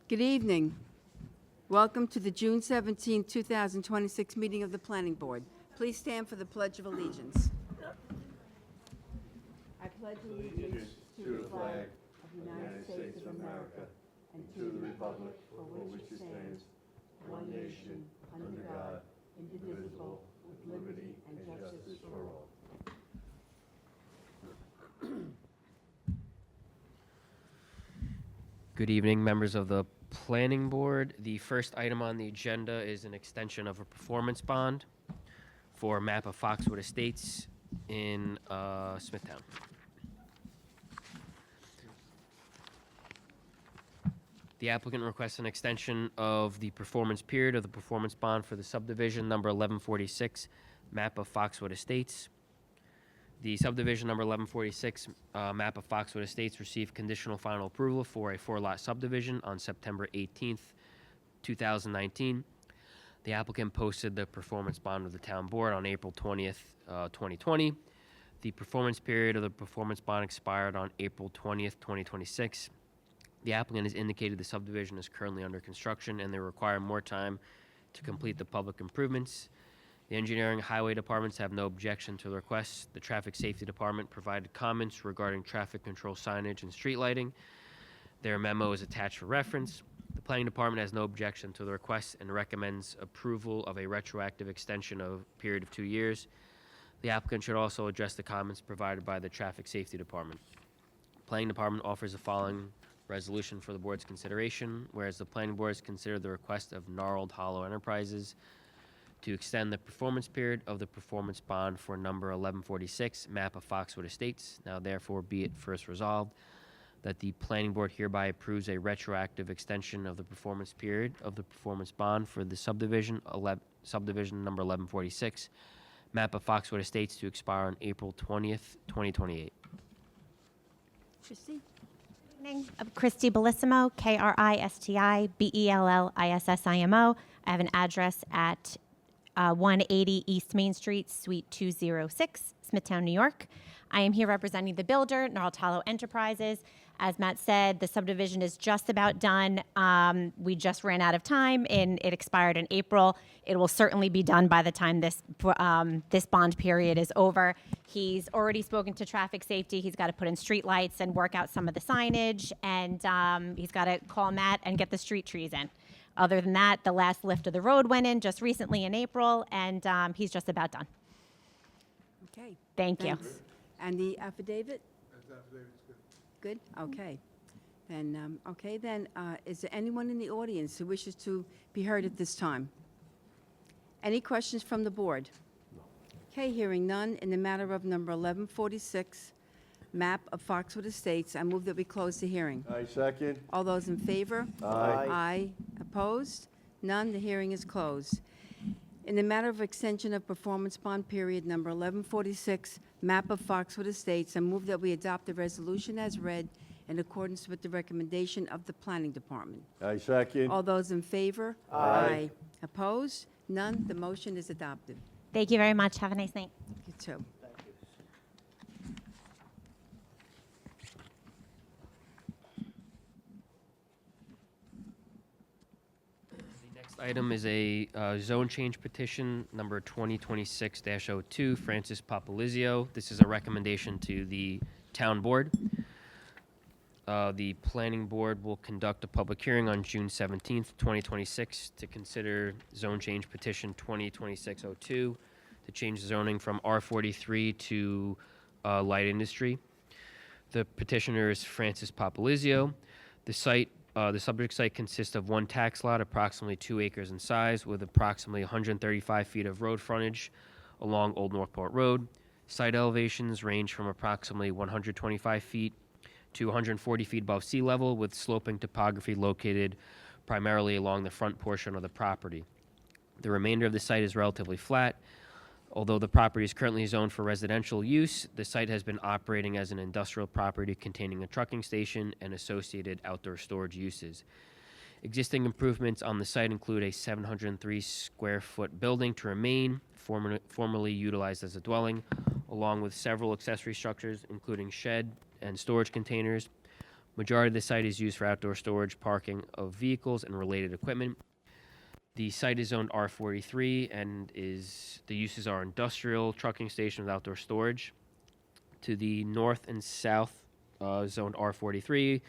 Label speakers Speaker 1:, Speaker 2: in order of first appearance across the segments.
Speaker 1: Good evening. Welcome to the June 17, 2026 meeting of the Planning Board. Please stand for the Pledge of Allegiance. I pledge allegiance to the flag of the United States of America and to the republic for which it stands, one nation, under God, indivisible, with liberty and justice for all.
Speaker 2: Good evening, members of the Planning Board. The first item on the agenda is an extension of a performance bond for a map of Foxwood Estates in Smithtown. The applicant requests an extension of the performance period of the performance bond for the subdivision number 1146, map of Foxwood Estates. The subdivision number 1146, map of Foxwood Estates, received conditional final approval for a 4-lot subdivision on September 18th, 2019. The applicant posted the performance bond with the town board on April 20th, 2020. The performance period of the performance bond expired on April 20th, 2026. The applicant has indicated the subdivision is currently under construction and they require more time to complete the public improvements. The engineering and highway departments have no objection to the request. The traffic safety department provided comments regarding traffic control signage and street lighting. Their memo is attached for reference. The planning department has no objection to the request and recommends approval of a retroactive extension of a period of 2 years. The applicant should also address the comments provided by the traffic safety department. The planning department offers the following resolution for the board's consideration, whereas the planning board has considered the request of Gnarled Hollow Enterprises to extend the performance period of the performance bond for number 1146, map of Foxwood Estates. Now therefore be it first resolved that the planning board hereby approves a retroactive extension of the performance period of the performance bond for the subdivision number 1146, map of Foxwood Estates, to expire on April 20th, 2028.
Speaker 1: Christie?
Speaker 3: Evening. Christy Bellissimo, Kristi Bellissimo. I have an address at 180 East Main Street, Suite 206, Smithtown, New York. I am here representing the builder, Gnarled Hollow Enterprises. As Matt said, the subdivision is just about done. We just ran out of time, and it expired in April. It will certainly be done by the time this bond period is over. He's already spoken to traffic safety. He's got to put in street lights and work out some of the signage, and he's got to call Matt and get the street trees in. Other than that, the last lift of the road went in just recently in April, and he's just about done.
Speaker 1: Okay.
Speaker 3: Thank you.
Speaker 1: Thanks. And the affidavit?
Speaker 4: That affidavit's good.
Speaker 1: Good, okay. Then, is there anyone in the audience who wishes to be heard at this time? Any questions from the board? Okay, hearing none, in the matter of number 1146, map of Foxwood Estates, I move that we close the hearing.
Speaker 4: I second.
Speaker 1: All those in favor?
Speaker 4: Aye.
Speaker 1: Aye. Opposed? None, the hearing is closed. In the matter of extension of performance bond period number 1146, map of Foxwood Estates, I move that we adopt the resolution as read in accordance with the recommendation of the Planning Department.
Speaker 4: I second.
Speaker 1: All those in favor?
Speaker 4: Aye.
Speaker 1: Opposed? None, the motion is adopted.
Speaker 3: Thank you very much. Have a nice night.
Speaker 1: You too.
Speaker 2: The next item is a zone change petition number 2026-02, Francis Papalizio. This is a recommendation to the town board. The planning board will conduct a public hearing on June 17th, 2026 to consider zone change petition 2026-02 to change zoning from R43 to light industry. The petitioner is Francis Papalizio. The subject site consists of one tax lot, approximately 2 acres in size, with approximately 135 feet of road frontage along Old Northport Road. Site elevations range from approximately 125 feet to 140 feet above sea level, with sloping topography located primarily along the front portion of the property. The remainder of the site is relatively flat. Although the property is currently zoned for residential use, the site has been operating as an industrial property containing a trucking station and associated outdoor storage uses. Existing improvements on the site include a 703 square foot building to remain, formerly utilized as a dwelling, along with several accessory structures, including shed and storage containers, Majority of the site is used for outdoor storage, parking of vehicles, and related equipment. The site is zoned R43 and the uses are industrial, trucking station with outdoor storage. To the north and south, zoned R43,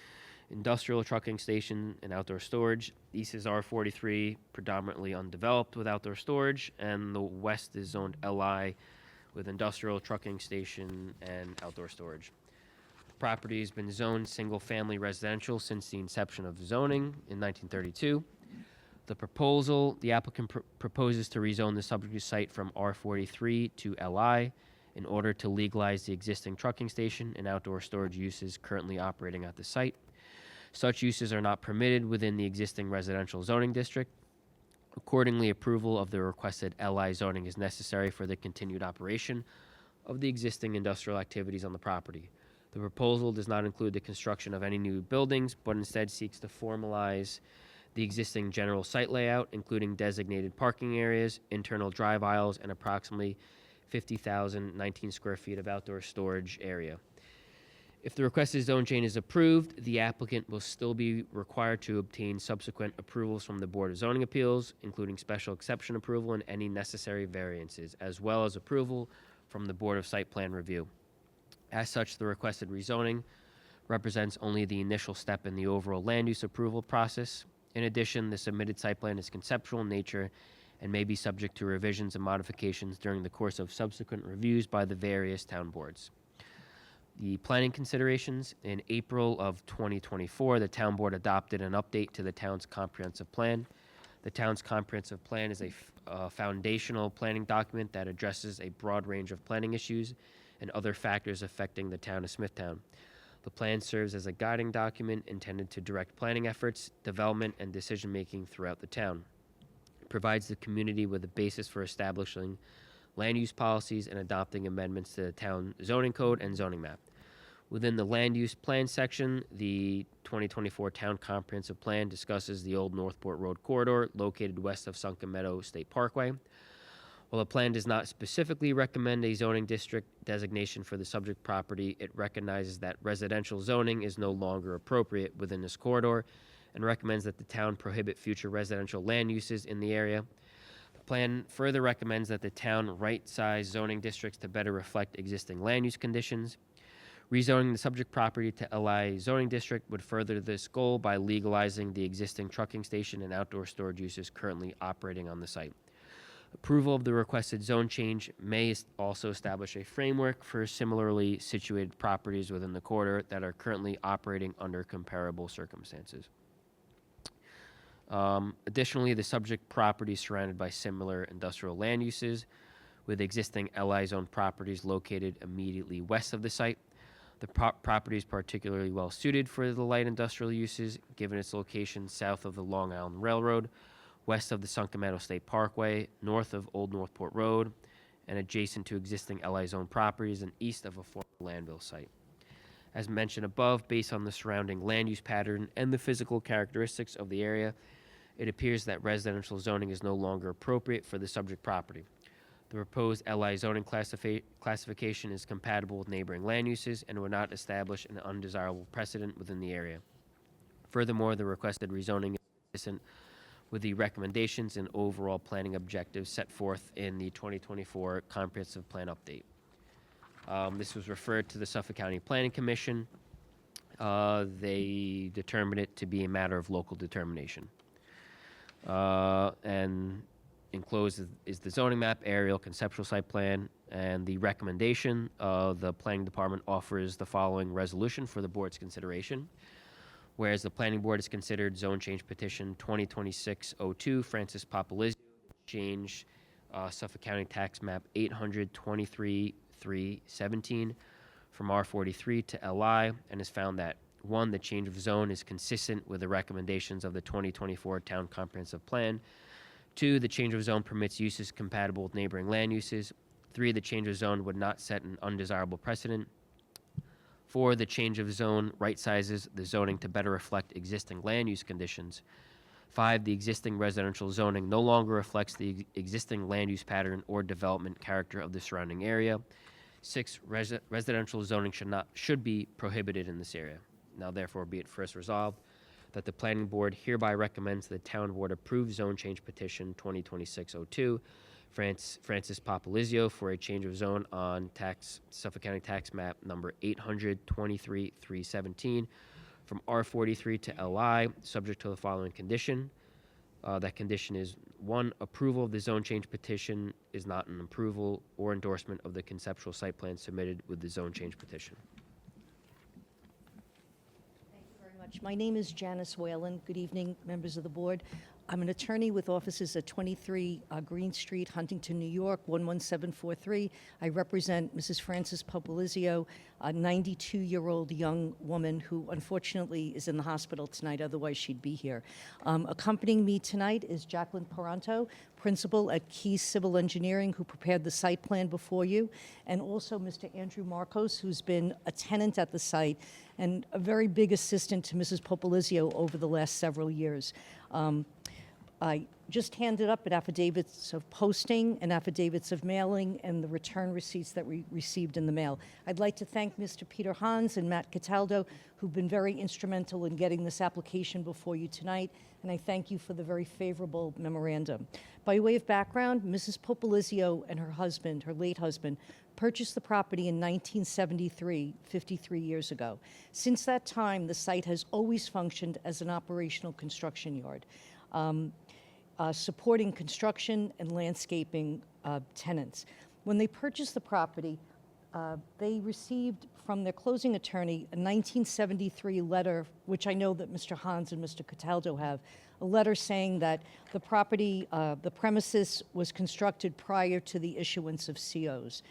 Speaker 2: industrial, trucking station, and outdoor storage. East is R43, predominantly undeveloped with outdoor storage, and the west is zoned LI with industrial, trucking station, and outdoor storage. The property has been zoned single-family residential since the inception of zoning in 1932. The proposal, the applicant proposes to rezone the subject site from R43 to LI in order to legalize the existing trucking station and outdoor storage uses currently operating at the site. Such uses are not permitted within the existing residential zoning district. Accordingly, approval of the requested LI zoning is necessary for the continued operation of the existing industrial activities on the property. The proposal does not include the construction of any new buildings, but instead seeks to formalize the existing general site layout, including designated parking areas, internal drive aisles, and approximately 50,019 square feet of outdoor storage area. If the requested zone change is approved, the applicant will still be required to obtain subsequent approvals from the Board of Zoning Appeals, including special exception approval and any necessary variances, as well as approval from the Board of Site Plan Review. As such, the requested rezoning represents only the initial step in the overall land use approval process. In addition, the submitted site plan is conceptual in nature and may be subject to revisions and modifications during the course of subsequent reviews by the various town boards. The planning considerations: in April of 2024, the town board adopted an update to the town's comprehensive plan. The town's comprehensive plan is a foundational planning document that addresses a broad range of planning issues and other factors affecting the town of Smithtown. The plan serves as a guiding document intended to direct planning efforts, development, and decision-making throughout the town. It provides the community with a basis for establishing land use policies and adopting amendments to the town zoning code and zoning map. Within the land use plan section, the 2024 Town Comprehensive Plan discusses the old Northport Road corridor located west of Sunken Meadow State Parkway. While the plan does not specifically recommend a zoning district designation for the subject property, it recognizes that residential zoning is no longer appropriate within this corridor and recommends that the town prohibit future residential land uses in the area. The plan further recommends that the town right-size zoning districts to better reflect existing land use conditions. Rezoning the subject property to LI zoning district would further this goal by legalizing the existing trucking station and outdoor storage uses currently operating on the site. Approval of the requested zone change may also establish a framework for similarly situated properties within the corridor that are currently operating under comparable circumstances. Additionally, the subject property is surrounded by similar industrial land uses, with existing LI zone properties located immediately west of the site. The property is particularly well suited for the light industrial uses, given its location south of the Long Island Railroad, west of the Sunken Meadow State Parkway, north of Old Northport Road, and adjacent to existing LI zone properties and east of a former landfill site. As mentioned above, based on the surrounding land use pattern and the physical characteristics of the area, it appears that residential zoning is no longer appropriate for the subject property. The proposed LI zoning classification is compatible with neighboring land uses and would not establish an undesirable precedent within the area. Furthermore, the requested rezoning is consistent with the recommendations and overall planning objectives set forth in the 2024 Comprehensive Plan Update. This was referred to the Suffolk County Planning Commission. They determined it to be a matter of local determination. And enclosed is the zoning map, aerial, conceptual site plan, and the recommendation. The planning department offers the following resolution for the board's consideration. Whereas the planning board has considered zone change petition 2026-02 Francis Papalizio, change Suffolk County tax map 823-317 from R43 to LI, and has found that 1, the change of zone is consistent with the recommendations of the 2024 Town Comprehensive Plan. 2, the change of zone permits uses compatible with neighboring land uses. 3, the change of zone would not set an undesirable precedent. 4, the change of zone right sizes the zoning to better reflect existing land use conditions. 5, the existing residential zoning no longer reflects the existing land use pattern or development character of the surrounding area. 6, residential zoning should be prohibited in this area. Now therefore be it first resolved that the planning board hereby recommends the town board approve zone change petition 2026-02 Francis Popolizio for a change of zone on Suffolk County tax map number 823-317 from R43 to LI, subject to the following condition. That condition is 1, approval of the zone change petition is not an approval or endorsement of the conceptual site plan submitted with the zone change petition.
Speaker 4: Thank you very much. My name is Janice Whalen. Good evening, members of the board. I'm an attorney with offices at 23 Green Street, Huntington, New York, 11743. I represent Mrs. Frances Popolizio, a 92-year-old young woman who unfortunately is in the hospital tonight, otherwise she'd be here. Accompanying me tonight is Jacqueline Paranto, principal at Keys Civil Engineering, who prepared the site plan before you, and also Mr. Andrew Marcos, who's been a tenant at the site and a very big assistant to Mrs. Popolizio over the last several years. I just handed up an affidavits of posting and affidavits of mailing and the return receipts that we received in the mail. I'd like to thank Mr. Peter Hans and Matt Cataldo, who've been very instrumental in getting this application before you tonight, and I thank you for the very favorable memorandum. By way of background, Mrs. Popolizio and her husband, her late husband, purchased the property in 1973, 53 years ago. Since that time, the site has always functioned as an operational construction yard. Supporting construction and landscaping tenants. When they purchased the property, they received from their closing attorney a 1973 letter, which I know that Mr. Hans and Mr. Cataldo have, a letter saying that the property, the premises was constructed prior to the issuance of COs.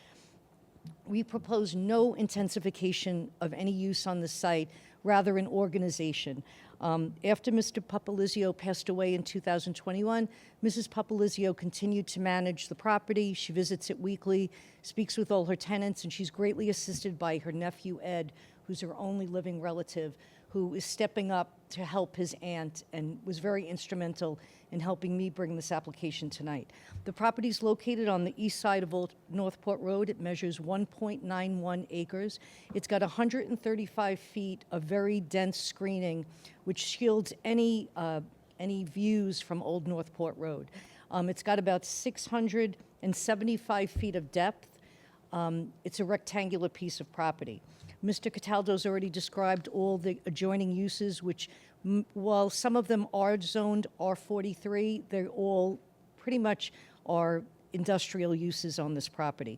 Speaker 4: We propose no intensification of any use on the site, rather an organization. After Mr. Popolizio passed away in 2021, Mrs. Popolizio continued to manage the property. She visits it weekly, speaks with all her tenants, and she's greatly assisted by her nephew, Ed, who's her only living relative, who is stepping up to help his aunt and was very instrumental in helping me bring this application tonight. The property is located on the east side of Old Northport Road. It measures 1.91 acres. It's got 135 feet of very dense screening, which shields any views from Old Northport Road. It's got about 675 feet of depth. It's a rectangular piece of property. Mr. Cataldo's already described all the adjoining uses, which, while some of them are zoned R43, they all pretty much are industrial uses on this property.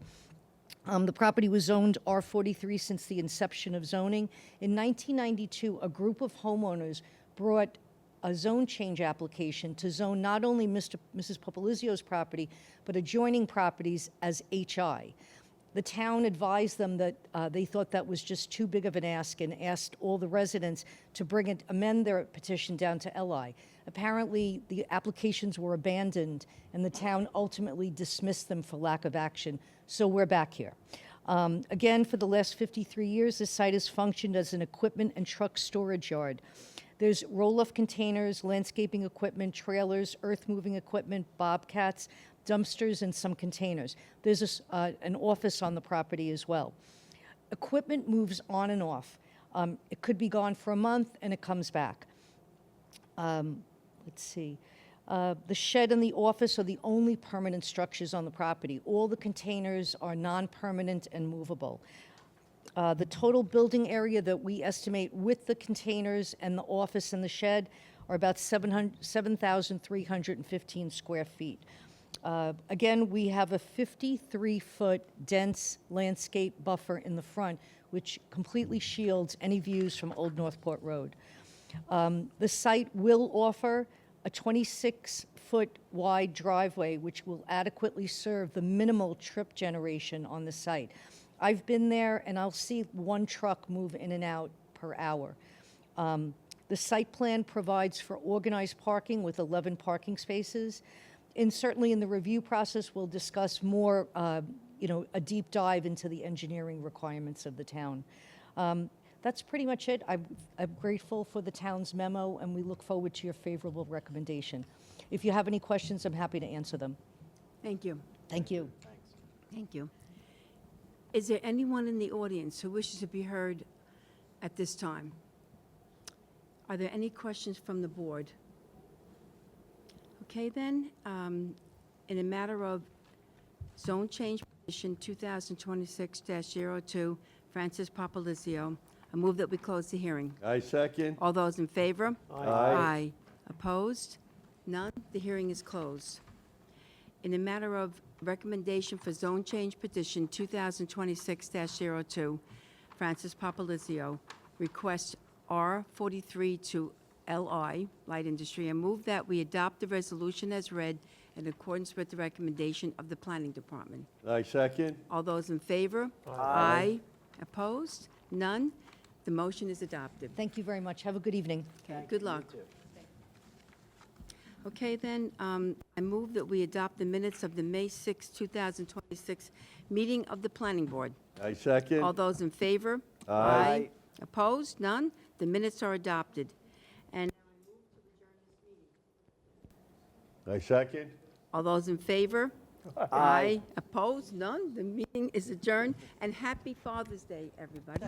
Speaker 4: The property was zoned R43 since the inception of zoning. In 1992, a group of homeowners brought a zone change application to zone not only Mrs. Popolizio's property, but adjoining properties as HI. The town advised them that they thought that was just too big of an ask and asked all the residents to amend their petition down to LI. Apparently, the applications were abandoned and the town ultimately dismissed them for lack of action, so we're back here. Again, for the last 53 years, this site has functioned as an equipment and truck storage yard. There's roll-off containers, landscaping equipment, trailers, earth-moving equipment, bobcats, dumpsters, and some containers. There's an office on the property as well. Equipment moves on and off. It could be gone for a month and it comes back. Let's see. The shed and the office are the only permanent structures on the property. All the containers are non-permanent and movable. The total building area that we estimate with the containers and the office and the shed are about 7,315 square feet. Again, we have a 53-foot dense landscape buffer in the front, which completely shields any views from Old Northport Road. The site will offer a 26-foot wide driveway, which will adequately serve the minimal trip generation on the site. I've been there, and I'll see one truck move in and out per hour. The site plan provides for organized parking with 11 parking spaces. And certainly in the review process, we'll discuss more, a deep dive into the engineering requirements of the town. That's pretty much it. I'm grateful for the town's memo, and we look forward to your favorable recommendation. If you have any questions, I'm happy to answer them.
Speaker 1: Thank you.
Speaker 4: Thank you.
Speaker 1: Thank you. Is there anyone in the audience who wishes to be heard at this time? Are there any questions from the board? Okay, then, in a matter of zone change petition 2026-02, Francis Papalizio, I move that we close the hearing.
Speaker 5: I second.
Speaker 1: All those in favor?
Speaker 5: Aye.
Speaker 1: Opposed? None? The hearing is closed. In a matter of recommendation for zone change petition 2026-02, Francis Papalizio, request R43 to LI, Light Industry, and move that we adopt the resolution as read in accordance with the recommendation of the Planning Department.
Speaker 5: I second.
Speaker 1: All those in favor? Aye. Opposed? None? The motion is adopted.
Speaker 4: Thank you very much. Have a good evening.
Speaker 1: Okay, good luck. Okay, then, I move that we adopt the minutes of the May 6, 2026 meeting of the Planning Board.
Speaker 5: I second.
Speaker 1: All those in favor?
Speaker 5: Aye.
Speaker 1: Opposed? None? The minutes are adopted. And
Speaker 5: I second.
Speaker 1: all those in favor? Aye. Opposed? None? The meeting is adjourned. And happy Father's Day, everybody.